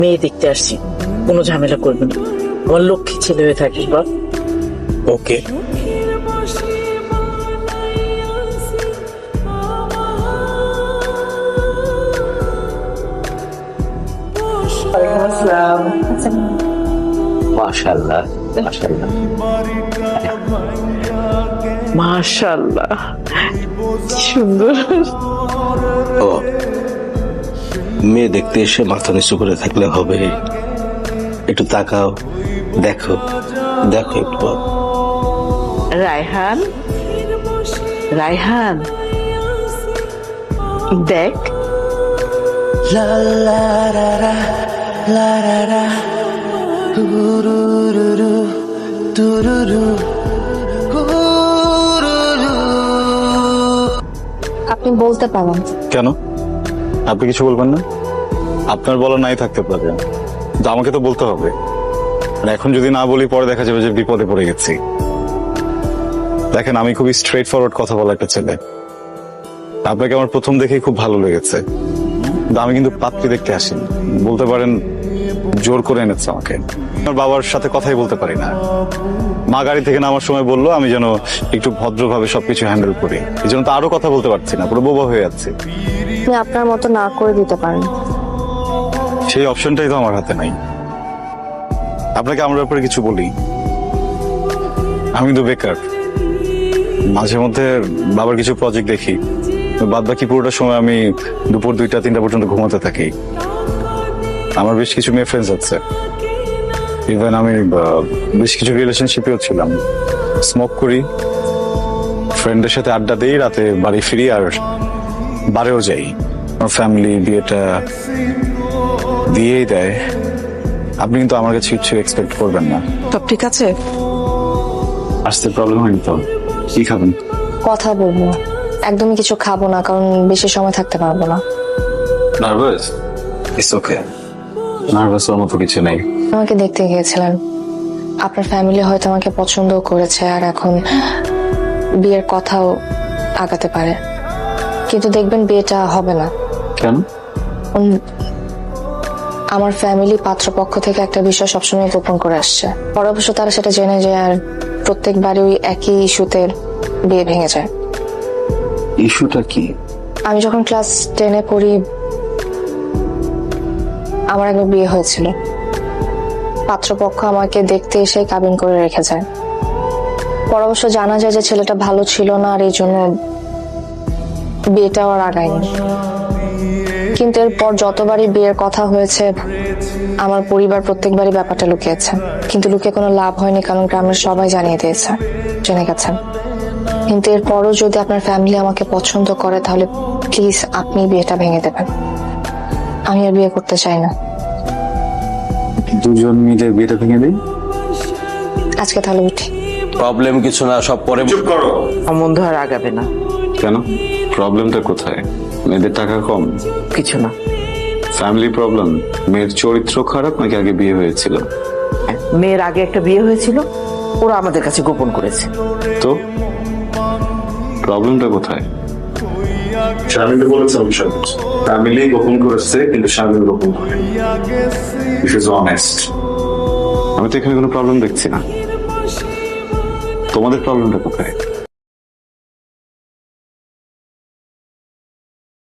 মেয়ে দেখতে আসছি, কোনো ঝামেলা করবে না। আমার লক্ষ্মী ছেলে হয়ে থাকিস বা। ওকে। মাশাআল্লাহ মাশাআল্লাহ মাশাআল্লাহ, কি সুন্দর। ও, মেয়ে দেখতে এসে মাথা নিচু করে থাকলে হবে? একটু তাকাও, দেখো দেখো একটু। রায়হান, রায়হান দেখ। আপনি বলতে পারেন। কেন? আপনি কিছু বলবেন না? আপনার বলা নাই থাকতে পারে, কিন্তু আমাকে তো বলতে হবে। আর এখন যদি না বলি পরে দেখা যাবে যে বিপদে পড়ে গেছি। দেখেন, আমি খুবই স্ট্রেট ফরওয়ার্ড কথা বলা একটা ছেলে। আপনাকে আমার প্রথম দেখেই খুব ভালো লেগেছে, কিন্তু আমি কিন্তু পাত্রী দেখতে আসিনি। বলতে পারেন জোর করে এনেছে আমাকে। আমার বাবার সাথে কথাই বলতে পারি না। মা গাড়ি থেকে নামার সময় বললো আমি যেন একটু ভদ্রভাবে সবকিছু হ্যান্ডেল করি। এই জন্য তো আরো কথা বলতে পারছি না, পুরো বোবা হয়ে যাচ্ছে। আপনি আপনার মতো না করে দিতে পারেন। সেই অপশনটাই তো আমার হাতে নাই। আপনাকে আমার ব্যাপারে কিছু বলি, আমি তো বেকার। মাঝে মধ্যে বাবার কিছু প্রজেক্ট দেখি, বাদ বাকি পুরোটা সময় আমি দুপুর 2টা-3টা পর্যন্ত ঘুমাতে থাকি। আমার বেশ কিছু মেয়ে ফ্রেন্ডস আছে, ইভেন আমি বেশ কিছু রিলেশনশিপেও ছিলাম। স্মোক করি, ফ্রেন্ডের সাথে আড্ডা দিই, রাতে বাড়ি ফিরি আর বাড়িও যাই। আমার ফ্যামিলি বিয়েটা দিয়েই দেয়। আপনি কিন্তু আমার কাছে কিছু এক্সপেক্ট করবেন না। সব ঠিক আছে? আসতে প্রবলেম হয়নি তো? কি খাবেন? কথা বলবো, একদমই কিছু খাবো না, কারণ বেশি সময় থাকতে পারবো না। নার্ভাস? ইটস ওকে, নার্ভাস হওয়ার মতো কিছু নেই। আমাকে দেখতে গিয়েছিলেন, আপনার ফ্যামিলি হয়তো আমাকে পছন্দ করেছে আর এখন বিয়ের কথাও আগাতে পারে, কিন্তু দেখবেন বিয়েটা হবে না। কেন? আমার ফ্যামিলি পাত্রপক্ষ থেকে একটা বিষয় সবসময় গোপন করে আসছে। পরে অবশ্য তারা সেটা জেনে যায় আর প্রত্যেকবারই ওই একই ইস্যুতে বিয়ে ভেঙে যায়। ইস্যুটা কি? আমি যখন ক্লাস 10-এ পড়ি আমার একবার বিয়ে হয়েছিল। পাত্রপক্ষ আমাকে দেখতে এসে কাবিন করে রেখে যায়। পরে অবশ্য জানা যায় যে ছেলেটা ভালো ছিল না আর এই জন্য বিয়েটাও আর আগায়নি। কিন্তু এরপর যতবারই বিয়ের কথা হয়েছে আমার পরিবার প্রত্যেকবারই ব্যাপারটা লুকিয়েছে, কিন্তু লুকিয়ে কোনো লাভ হয়নি, কারণ গ্রামের সবাই জানিয়ে দিয়েছে, জেনে গেছেন। কিন্তু এরপরও যদি আপনার ফ্যামিলি আমাকে পছন্দ করে তাহলে প্লিজ আপনি বিয়েটা ভেঙে দেবেন। আমি আর বিয়ে করতে চাই না। দুজন মিলে বিয়েটা ভেঙে দিই। আজকে তাহলে উঠি। প্রবলেম কিছু না, সব পরে। চুপ করো। সম্বন্ধ আর আগাবে না। কেন? প্রবলেমটা কোথায়? মেয়েদের টাকা কম? কিছু না। Family problem? মেয়ের চরিত্র খারাপ নাকি আগে বিয়ে হয়েছিল? মেয়ের আগে একটা বিয়ে হয়েছিল, ওরা আমাদের কাছে গোপন করেছে। তো প্রবলেমটা কোথায়? স্বামী তো বলেছে ফ্যামিলি গোপন করেছে, কিন্তু স্বামী গোপন করে। This is honest. আমি তো এখানে কোনো প্রবলেম দেখছি না। তোমাদের প্রবলেমটা কোথায়?